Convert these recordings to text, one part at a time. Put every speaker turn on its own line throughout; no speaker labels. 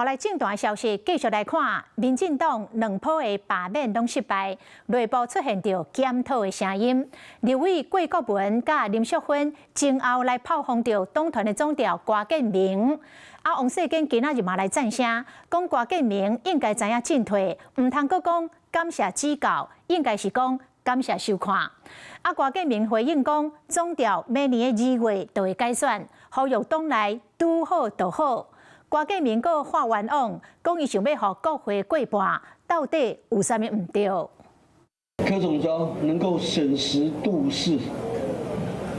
后来政坛消息继续来看，民进党两波的罢免拢失败，内部出现着检讨的声音。立委郭国文甲林淑芬前后来炮轰着党团的总调郭建明。王世坚今仔日嘛来赞声，讲郭建明应该知影进退，唔通阁讲感谢指教，应该是讲感谢收看。郭建明回应讲，总调每年的2月就会改选，呼吁党内拄好就好。郭建明阁发冤枉，讲伊想要互国会过半，到底有啥物唔对？
柯总召能够审时度势，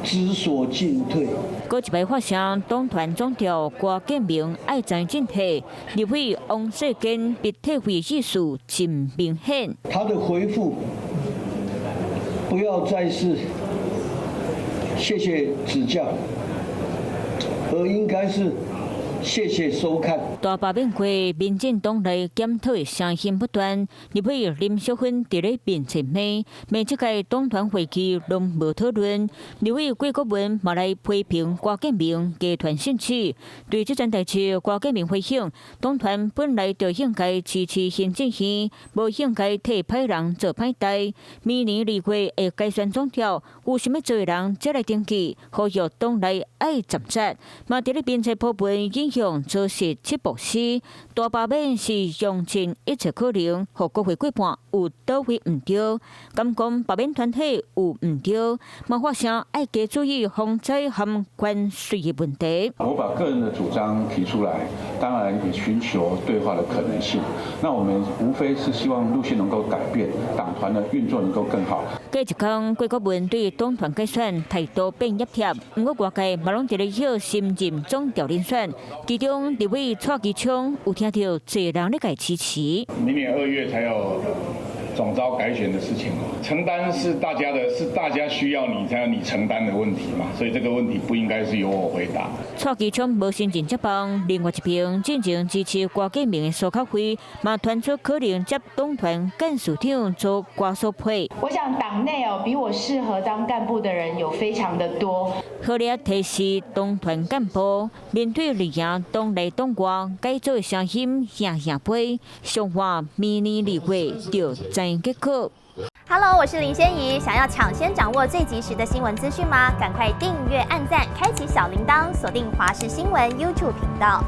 知所进退。
过一摆发声，党团总调郭建明爱知进退，立委王世坚被退回意思真明显。
他的回复不要再是谢谢指教，而应该是谢谢收看。
大罢免会，民进党内检讨的声音不断。立委林淑芬伫咧面前骂这届党团会期拢无讨论。立委郭国文嘛来批评郭建明集团兴趣。对这件代志，郭建明回应：党团本来就应该支持行政院，无应该替歹人做歹代。明年2月会改选总调，有啥物做的人才来登记，呼吁党内爱站责。嘛伫咧编辑部分引用做实七步诗，大罢免是用尽一切可能，互国会过半有倒位唔对，敢讲罢免团体有唔对，嘛发声爱加注意防灾和关税的问题。
我把个人的主张提出来，当然也寻求对话的可能性。那我们无非是希望路线能够改变，党团的运作能够更好。
过一天，郭国文对党团改选态度变热贴，不过外界嘛拢伫咧许新任总调人选，其中立委蔡其昌有听到侪人咧改支持。
明年2月才有总召改选的事情，承担是大家的，是大家需要你才有你承担的问题嘛，所以这个问题不应该是由我回答。
蔡其昌无新任接棒，另外一边进前支持郭建明的苏巧慧，嘛传出可能接党团干事长做郭素培。
我想党内比我适合当干部的人有非常的多。
好咧提示党团干部，面对立营党内党外改造的声音声飞，相话明年2月就知结果。
Hello， 我是林仙怡。想要抢先掌握最及时的新闻资讯吗？赶快订阅、按赞、开启小铃铛，锁定华视新闻 YouTube 频道。